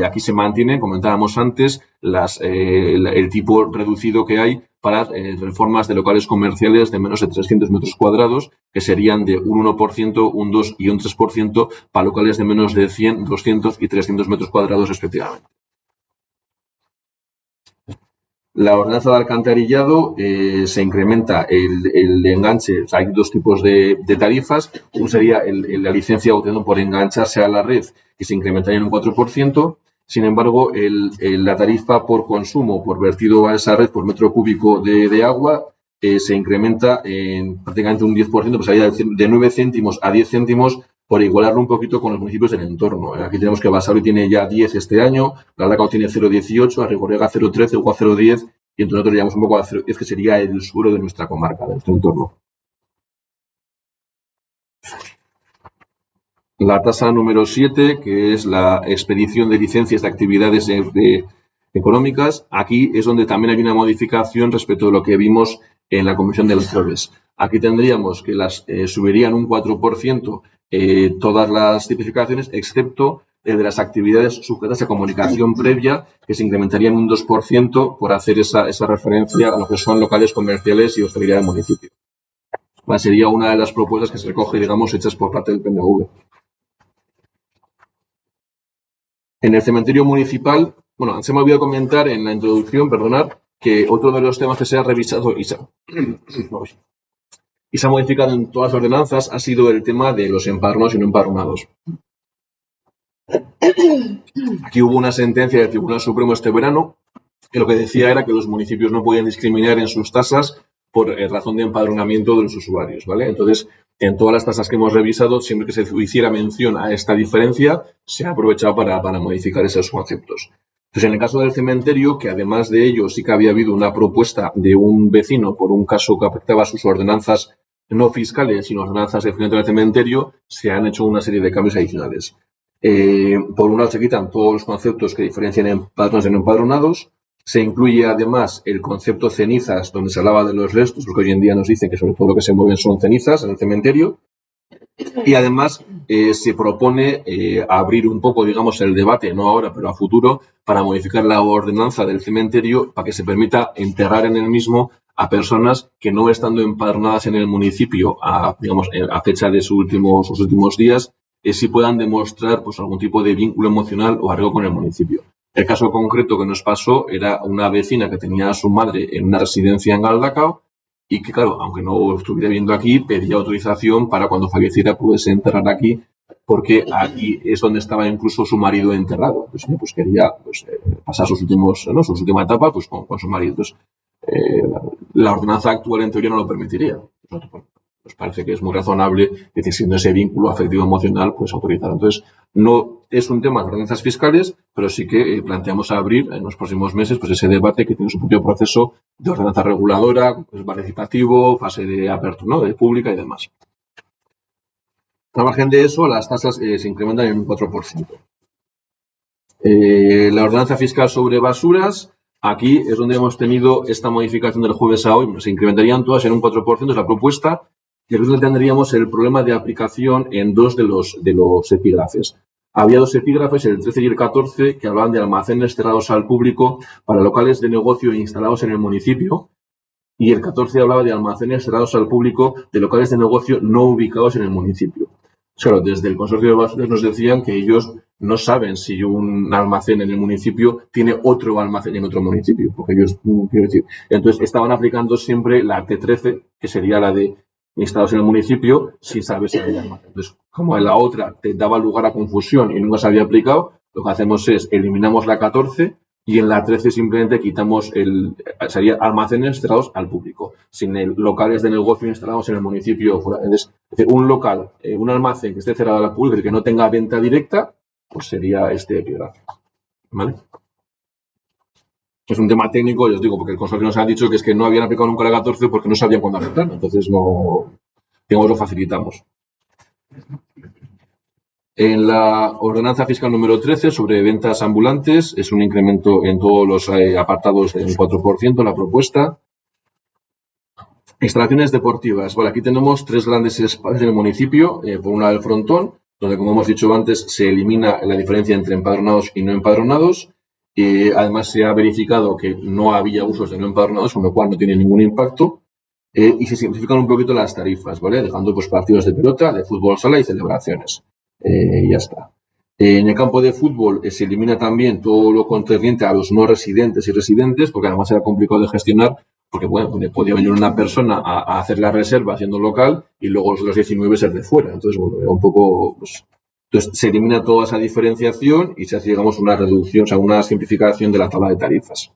Aquí se mantiene, comentábamos antes, el tipo reducido que hay para reformas de locales comerciales de menos de 300 metros cuadrados, que serían de un 1%, un 2% y un 3% para locales de menos de 100, 200 y 300 metros cuadrados respectivamente. La ordenanza de alcantarillado se incrementa el enganche, o sea, hay dos tipos de tarifas. Uno sería la licencia obtenida por engancharse a la red, que se incrementaría en un 4%. Sin embargo, la tarifa por consumo, por vertido a esa red por metro cúbico de agua, se incrementa en prácticamente un 10%, pasaría de 9 céntimos a 10 céntimos, por igualarlo un poquito con los municipios del entorno. Aquí tenemos que Basauri tiene ya 10 este año, Galdakao tiene 0,18, Arrigorriaga 0,13, Uga 0,10, y entonces nosotros llegamos un poco a 0,10, que sería el suelo de nuestra comarca, de nuestro entorno. La tasa número 7, que es la expedición de licencias de actividades económicas. Aquí es donde también hay una modificación respecto de lo que vimos en la Comisión de Electores. Aquí tendríamos que las subirían un 4% todas las tipificaciones, excepto el de las actividades sujetas a comunicación previa, que se incrementarían un 2% por hacer esa referencia a lo que son locales comerciales y hostelería del municipio. Sería una de las propuestas que se recoge, digamos, hechas por parte del PNV. En el cementerio municipal, bueno, se me olvidó comentar en la introducción, perdonad, que otro de los temas que se ha revisado y se ha modificado en todas las ordenanzas ha sido el tema de los empadronados y no empadronados. Aquí hubo una sentencia del Tribunal Supremo este verano que lo que decía era que los municipios no podían discriminar en sus tasas por razón de empadronamiento de los usuarios, ¿vale? Entonces, en todas las tasas que hemos revisado, siempre que se hiciera mención a esta diferencia, se ha aprovechado para modificar esos conceptos. Entonces, en el caso del cementerio, que además de ello sí que había habido una propuesta de un vecino por un caso que afectaba a sus ordenanzas no fiscales, sino ordenanzas de financiamiento del cementerio, se han hecho una serie de cambios adicionales. Por un lado, se quitan todos los conceptos que diferencian empadronados y no empadronados. Se incluye además el concepto cenizas, donde se hablaba de los restos, porque hoy en día nos dicen que sobre todo lo que se mueven son cenizas en el cementerio. Y además se propone abrir un poco, digamos, el debate, no ahora, pero a futuro, para modificar la ordenanza del cementerio para que se permita enterrar en el mismo a personas que no estando empadronadas en el municipio a fecha de sus últimos días, sí puedan demostrar pues, algún tipo de vínculo emocional o arraigo con el municipio. El caso concreto que nos pasó era una vecina que tenía a su madre en una residencia en Galdakao y que, claro, aunque no estuviera viviendo aquí, pedía autorización para cuando falleciera pudiese enterrar aquí, porque aquí es donde estaba incluso su marido enterrado. Pues quería pasar su última etapa pues, con su marido. Entonces, la ordenanza actual en teoría no lo permitiría. Nos parece que es muy razonable decir, siendo ese vínculo afectivo emocional, pues autorizar. Entonces, no es un tema de ordenanzas fiscales, pero sí que planteamos abrir en los próximos meses pues ese debate que tiene su propio proceso de ordenanza reguladora, pues, participativo, fase de apertura, ¿no? De pública y demás. A margen de eso, las tasas se incrementan en un 4%. La ordenanza fiscal sobre basuras, aquí es donde hemos tenido esta modificación del jueves a hoy, se incrementarían todas en un 4%, es la propuesta. Y aquí tendríamos el problema de aplicación en dos de los epígrafes. Había dos epígrafes, el 13 y el 14, que hablaban de almacenes cerrados al público para locales de negocio instalados en el municipio. Y el 14 hablaba de almacenes cerrados al público de locales de negocio no ubicados en el municipio. Claro, desde el consorcio de basuras nos decían que ellos no saben si un almacén en el municipio tiene otro almacén en otro municipio. Porque ellos, quiero decir, entonces estaban aplicando siempre la T13, que sería la de instalados en el municipio, sin saber si había almacén. Entonces, como en la otra te daba lugar a confusión y nunca se había aplicado, lo que hacemos es eliminamos la 14 y en la 13 simplemente quitamos sería almacenes cerrados al público, sin locales de negocio instalados en el municipio. Es decir, un local, un almacén que esté cerrado al público y que no tenga venta directa, pues sería este epígrafe. ¿Vale? Es un tema técnico, yo os digo, porque el consorcio nos ha dicho que es que no habían aplicado nunca la 14 porque no sabían cuándo aplicarla. Entonces, no, digamos, lo facilitamos. En la ordenanza fiscal número 13 sobre ventas ambulantes es un incremento en todos los apartados del 4% la propuesta. Instalaciones deportivas. Bueno, aquí tenemos tres grandes espacios en el municipio. Por un lado el frontón, donde como hemos dicho antes se elimina la diferencia entre empadronados y no empadronados. Además se ha verificado que no había usos de no empadronados, con lo cual no tiene ningún impacto. Y se simplifican un poquito las tarifas, ¿vale? Dejando pues partidos de pelota, de fútbol sala y celebraciones. Ya está. En el campo de fútbol se elimina también todo lo concerniente a los no residentes y residentes, porque además era complicado de gestionar, porque bueno, podía venir una persona a hacer la reserva siendo local y luego los 19 ser de fuera. Entonces, bueno, era un poco... Pues, entonces, se elimina toda esa diferenciación y se hace, digamos, una reducción, o sea, una simplificación de la tabla de tarifas.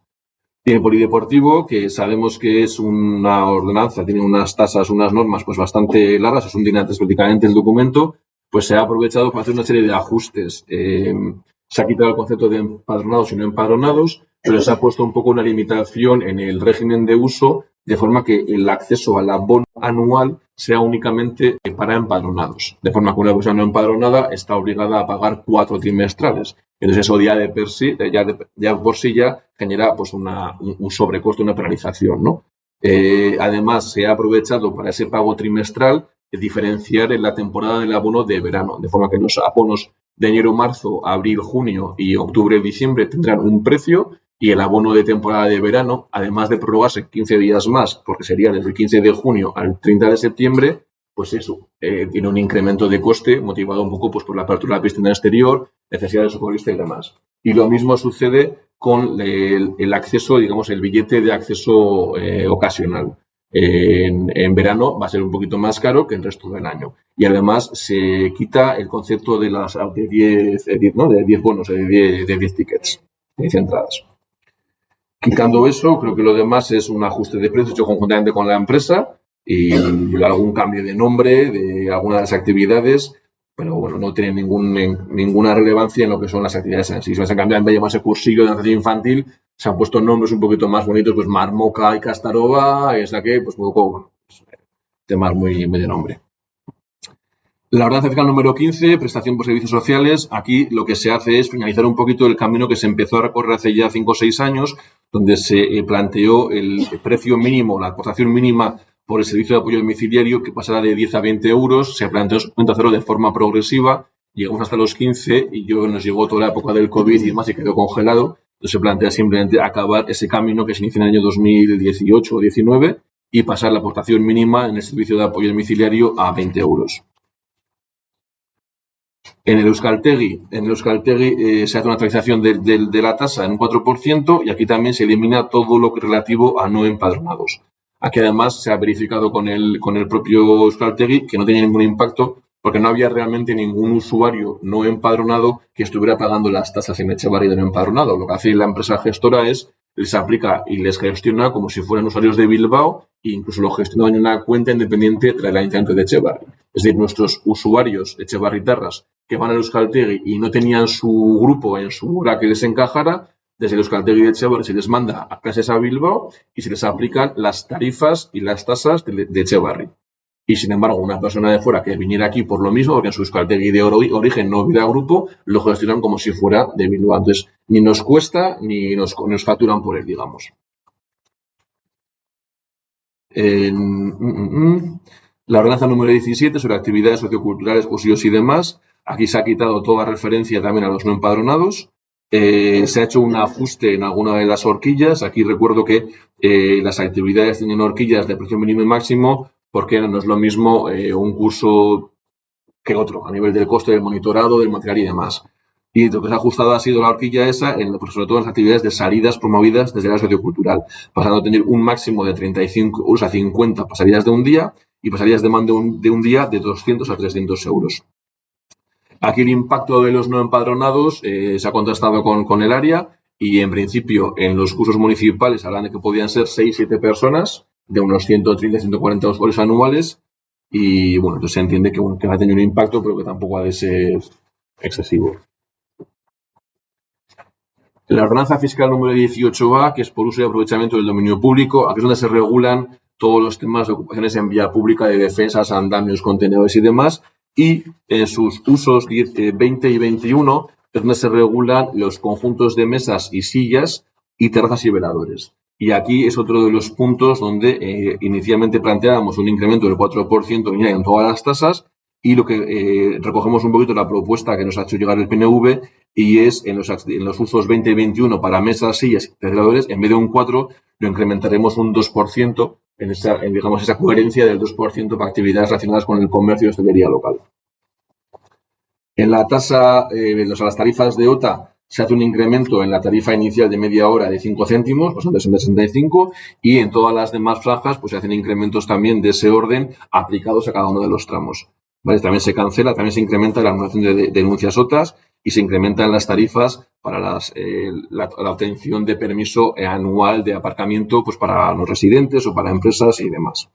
Tiene polideportivo, que sabemos que es una ordenanza, tiene unas tasas, unas normas pues bastante largas, es un dinantes prácticamente el documento, pues se ha aprovechado para hacer una serie de ajustes. Se ha quitado el concepto de empadronados y no empadronados, pero se ha puesto un poco una limitación en el régimen de uso, de forma que el acceso al abono anual sea únicamente para empadronados. De forma que una persona no empadronada está obligada a pagar 4 trimestrales. Entonces eso ya por sí genera pues un sobrecosto, una penalización, ¿no? Además, se ha aprovechado para ese pago trimestral diferenciar en la temporada del abono de verano, de forma que los abonos de enero, marzo, abril, junio y octubre, diciembre tendrán un precio y el abono de temporada de verano, además de prorrogarse 15 días más, porque sería desde el 15 de junio al 30 de septiembre, pues eso, tiene un incremento de coste motivado un poco pues, por la apertura de la piscina exterior, necesidad de socorrista y demás. Y lo mismo sucede con el acceso, digamos, el billete de acceso ocasional. En verano va a ser un poquito más caro que el resto del año. Y además se quita el concepto de 10 bonos, de 10 tickets, de 10 entradas. Quitando eso, creo que lo demás es un ajuste de precios hecho conjuntamente con la empresa y algún cambio de nombre de alguna de las actividades, pero bueno, no tiene ninguna relevancia en lo que son las actividades en sí. Se han cambiado, en vez de llamarse cursillo de natación infantil, se han puesto nombres un poquito más bonitos, pues Marmoca y Castarova, es la que, pues un poco, bueno, temas muy de nombre. La ordenanza fiscal número 15, prestación por servicios sociales. Aquí lo que se hace es finalizar un poquito el camino que se empezó a recorrer hace ya 5 o 6 años, donde se planteó el precio mínimo, la aportación mínima por el servicio de apoyo domiciliario, que pasará de 10 a 20 euros. Se planteó su cuenta cero de forma progresiva. Llegamos hasta los 15 y nos llegó toda la época del COVID y demás y quedó congelado. Entonces se plantea simplemente acabar ese camino que se inicia en el año 2018 o 2019 y pasar la aportación mínima en el servicio de apoyo domiciliario a 20 euros. En el Euskaltegi se hace una actualización de la tasa en un 4% y aquí también se elimina todo lo relativo a no empadronados. Aquí además se ha verificado con el propio Euskaltegi que no tenía ningún impacto porque no había realmente ningún usuario no empadronado que estuviera pagando las tasas en Etxebarri de no empadronado. Lo que hace la empresa gestora es les aplica y les gestiona como si fueran usuarios de Bilbao e incluso lo gestiona en una cuenta independiente tras el Ayuntamiento de Etxebarri. Es decir, nuestros usuarios etxebarritarras que van al Euskaltegi y no tenían su grupo en su hora que les encajara, desde el Euskaltegi de Etxebarri se les manda a clases a Bilbao y se les aplican las tarifas y las tasas de Etxebarri. Y sin embargo, una persona de fuera que viniera aquí por lo mismo, porque en su Euskaltegi de origen no hubiera grupo, lo gestionan como si fuera de Bilbao. Entonces, ni nos cuesta ni nos facturan por él, digamos. La ordenanza número 17 sobre actividades socioculturales, cursillos y demás. Aquí se ha quitado toda referencia también a los no empadronados. Se ha hecho un ajuste en alguna de las horquillas. Aquí recuerdo que las actividades tienen horquillas de precio mínimo y máximo porque no es lo mismo un curso que otro a nivel del coste del monitorado, del material y demás. Y lo que se ha ajustado ha sido la horquilla esa, sobre todo en las actividades de salidas promovidas desde la sociocultural, pasando a tener un máximo de 35 euros a 50 para salidas de un día y para salidas de un día de 200 a 300 euros. Aquí el impacto de los no empadronados se ha contrastado con el área y en principio en los cursos municipales hablan de que podían ser 6-7 personas de unos 130-140 usuarios anuales y bueno, entonces se entiende que va a tener un impacto pero que tampoco ha de ser excesivo. La ordenanza fiscal número 18A, que es por uso y aprovechamiento del dominio público, aquí es donde se regulan todos los temas de ocupaciones en vía pública, de defensas, andamios, contenedores y demás, y en sus usos 20 y 21 es donde se regulan los conjuntos de mesas y sillas y terrazas y veladores. Y aquí es otro de los puntos donde inicialmente planteábamos un incremento del 4% en todas las tasas y lo que recogemos un poquito la propuesta que nos ha hecho llegar el PNV y es en los usos 20 y 21 para mesas, sillas y veladores, en vez de un 4 lo incrementaremos un 2% en esa coherencia del 2% para actividades relacionadas con el comercio y hostelería local. En la tasa, las tarifas de OTA, se hace un incremento en la tarifa inicial de media hora de 5 céntimos, pasando de 65, y en todas las demás franjas pues se hacen incrementos también de ese orden aplicados a cada uno de los tramos. ¿Vale? También se cancela, también se incrementa la anulación de denuncias OTAs y se incrementan las tarifas para la obtención de permiso anual de aparcamiento pues para los residentes o para empresas y demás.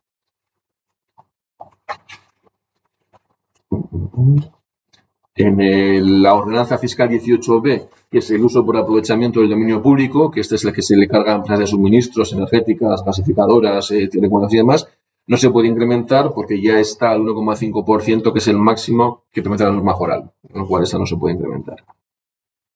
En la ordenanza fiscal 18B, que es el uso por aprovechamiento del dominio público, que este es el que se le carga a empresas de suministros, energéticas, gasificadoras, telecomunicaciones y demás, no se puede incrementar porque ya está al 1,5%, que es el máximo que permite la norma foral, con lo cual esta no se puede incrementar.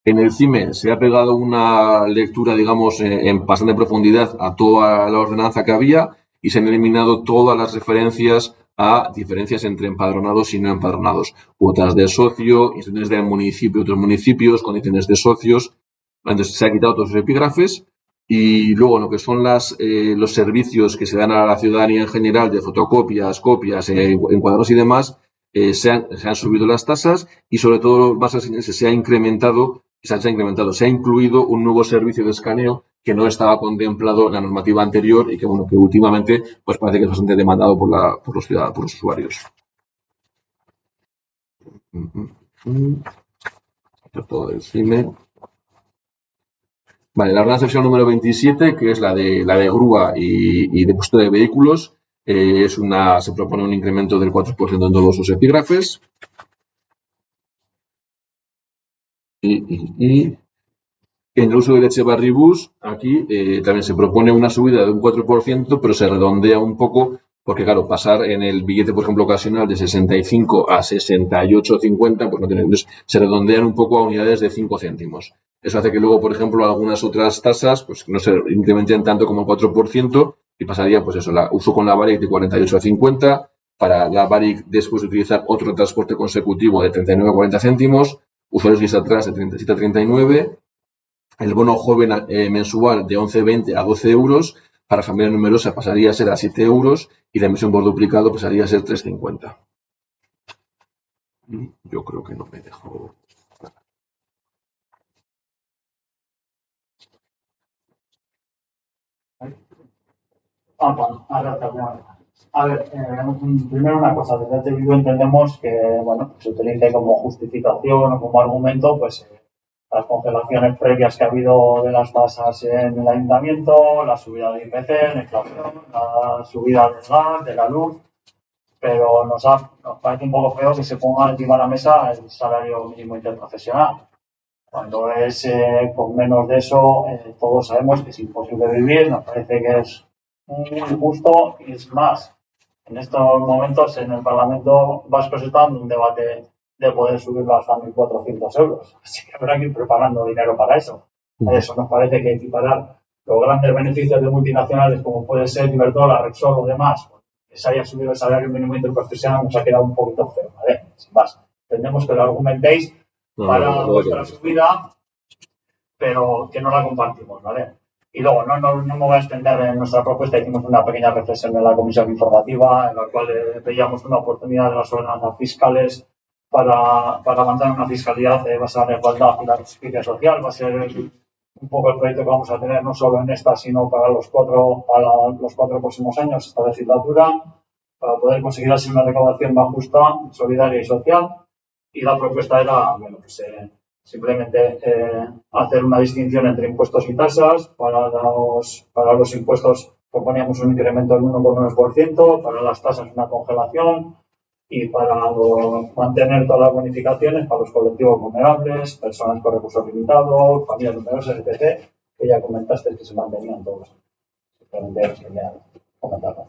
En el CIME se ha pegado una lectura, digamos, en bastante profundidad a toda la ordenanza que había y se han eliminado todas las referencias a diferencias entre empadronados y no empadronados, cuotas de socio, instituciones del municipio, otros municipios, condiciones de socios. Entonces se ha quitado todos los epígrafes y luego lo que son los servicios que se dan a la ciudadanía en general de fotocopias, copias, encuadros y demás, se han subido las tasas y sobre todo más se ha incrementado, se ha incluido un nuevo servicio de escaneo que no estaba contemplado en la normativa anterior y que, bueno, que últimamente pues parece que es bastante demandado por los ciudadanos, por los usuarios. Todo el CIME. Vale, la ordenanza fiscal número 27, que es la de grúa y depósito de vehículos, se propone un incremento del 4% en todos los epígrafes. Y en el uso del Etxebarribus, aquí también se propone una subida de un 4%, pero se redondea un poco, porque claro, pasar en el billete, por ejemplo, ocasional de 65 a 68,50, pues no tiene, entonces se redondean un poco a unidades de 5 céntimos. Eso hace que luego, por ejemplo, algunas otras tasas pues no se incrementen tanto como el 4% y pasaría, pues eso, uso con la BARIC de 48 a 50, para la BARIC después de utilizar otro transporte consecutivo de 39 a 40 céntimos, usuarios lista atrás de 37 a 39, el bono joven mensual de 11,20 a 12 euros, para familia numerosa pasaría a ser a 7 euros y la emisión por duplicado pasaría a ser 3,50. Yo creo que no me dejo. A ver, primero una cosa, desde HBU entendemos que, bueno, se utilice como justificación o como argumento, pues, las congelaciones previas que ha habido de las tasas en el ayuntamiento, la subida del IPC, la inflación, la subida del gas, de la luz, pero nos parece un poco feo que se ponga encima de la mesa el salario mínimo interprofesional. Cuando es con menos de eso, todos sabemos que es imposible vivir, nos parece que es muy injusto y es más. En estos momentos en el Parlamento Vasco se está dando un debate de poder subirlo hasta 1.400 euros. Así que habrá que ir preparando dinero para eso. Eso nos parece que equiparar los grandes beneficios de multinacionales como puede ser Iberdrola, Repsol o demás, que se haya subido el salario mínimo interprofesional, nos ha quedado un poquito feo, ¿vale? Sin más. Entendemos que lo argumentéis para vuestra subida, pero que no la compartimos, ¿vale? Y luego, no me voy a extender en nuestra propuesta, hicimos una pequeña reflexión en la comisión informativa, en la cual veíamos una oportunidad de las ordenanzas fiscales para avanzar en una fiscalidad basada en la igualdad y la justicia social. Va a ser un poco el proyecto que vamos a tener, no solo en esta, sino para los cuatro próximos años, esta legislatura, para poder conseguir así una recaudación más justa, solidaria y social. Y la propuesta era, bueno, pues simplemente hacer una distinción entre impuestos y tasas. Para los impuestos proponíamos un incremento del 1,9%, para las tasas una congelación y para mantener todas las bonificaciones para los colectivos vulnerables, personas con recursos limitados, familias numerosas, etc., que ya comentaste que se mantenían todos. Simplemente quería comentarlo.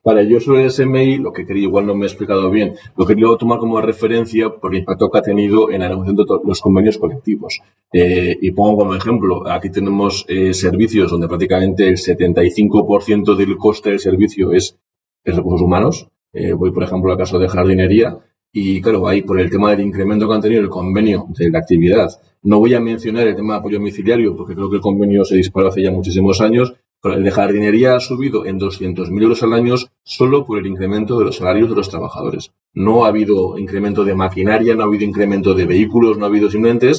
Vale, yo sobre el SMI, lo que quería, igual no me he explicado bien, lo quería tomar como referencia por el impacto que ha tenido en la negociación de los convenios colectivos. Y pongo como ejemplo, aquí tenemos servicios donde prácticamente el 75% del coste del servicio es recursos humanos. Voy, por ejemplo, al caso de jardinería y, claro, ahí por el tema del incremento que han tenido el convenio de la actividad. No voy a mencionar el tema de apoyo domiciliario porque creo que el convenio se disparó hace ya muchísimos años, Pero el de jardinería ha subido en 200.000 euros al año solo por el incremento de los salarios de los trabajadores. No ha habido incremento de maquinaria, no ha habido incremento de vehículos, no ha habido simplemente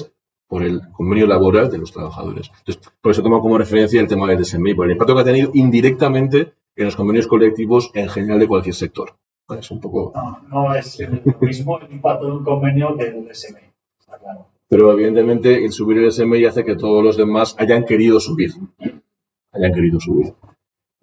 por el convenio laboral de los trabajadores. Entonces, por eso tomo como referencia el tema del DSMI, por el impacto que ha tenido indirectamente en los convenios colectivos en general de cualquier sector. Es un poco... No es el mismo el impacto de un convenio que el DSMI, está claro. Pero evidentemente el subir el DSMI hace que todos los demás hayan querido subir.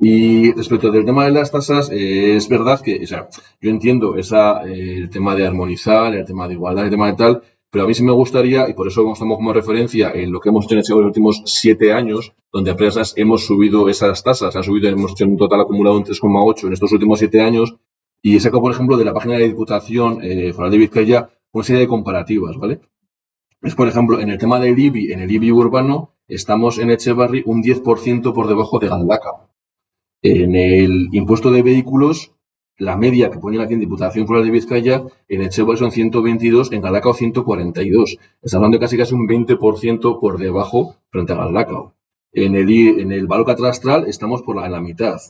Y respecto del tema de las tasas, es verdad que, o sea, yo entiendo el tema de armonizar, el tema de igualdad, el tema de tal, pero a mí sí me gustaría, y por eso estamos como referencia en lo que hemos hecho en los últimos 7 años, donde empresas hemos subido esas tasas, hemos hecho un total acumulado en 3,8 en estos últimos 7 años, y he sacado, por ejemplo, de la página de Diputación Foral de Vizcaya una serie de comparativas, ¿vale? Es, por ejemplo, en el tema del IBI, en el IBI urbano, estamos en Etxebarri un 10% por debajo de Galdakao. En el impuesto de vehículos, la media que ponen aquí en Diputación Foral de Vizcaya, en Etxebarri son 122, en Galdakao 142. Está hablando de casi un 20% por debajo frente a Galdakao. En el valor catastral estamos por la mitad.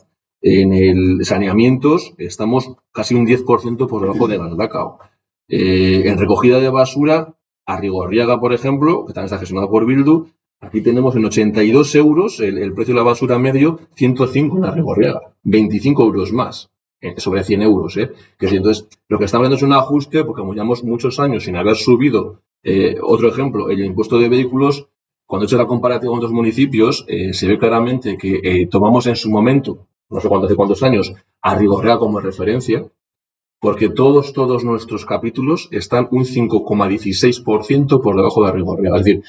En el saneamientos estamos casi un 10% por debajo de Galdakao. En recogida de basura, Arrigorriaga, por ejemplo, que también está gestionado por Bildu, aquí tenemos en 82 euros el precio de la basura medio, 105 en Arrigorriaga, 25 euros más, sobre 100 euros. Que si, entonces, lo que estamos viendo es un ajuste, porque como llevamos muchos años sin haber subido, otro ejemplo, el impuesto de vehículos, cuando he hecho la comparativa con otros municipios, se ve claramente que tomamos en su momento, no sé hace cuántos años, Arrigorriaga como referencia, porque todos nuestros capítulos están un 5,16% por debajo de Arrigorriaga. Es decir,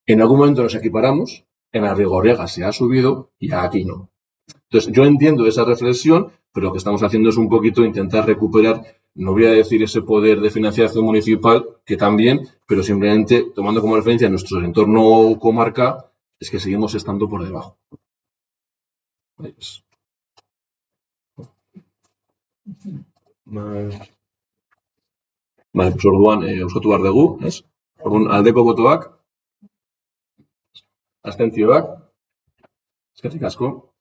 en algún momento nos equiparamos, en Arrigorriaga se ha subido y aquí no. Entonces, yo entiendo esa reflexión, pero lo que estamos haciendo es un poquito intentar recuperar, no voy a decir ese poder de financiación municipal, que también, pero simplemente tomando como referencia nuestro entorno comarca, es que seguimos estando por debajo. Vale, pues orduan, euskatu behar dugu, ez? Orduan, aldeko botoak, abstentzioak, eskerrik asko.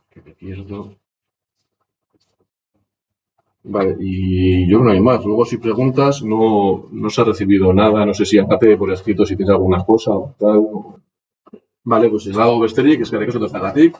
Que me pierdo. Vale, y yo no hay más. Luego, si preguntas, no se ha recibido nada. No sé si aparte por escrito si tienes alguna cosa o tal. Vale, pues el lado besterik, eskerrik asko tozagatik.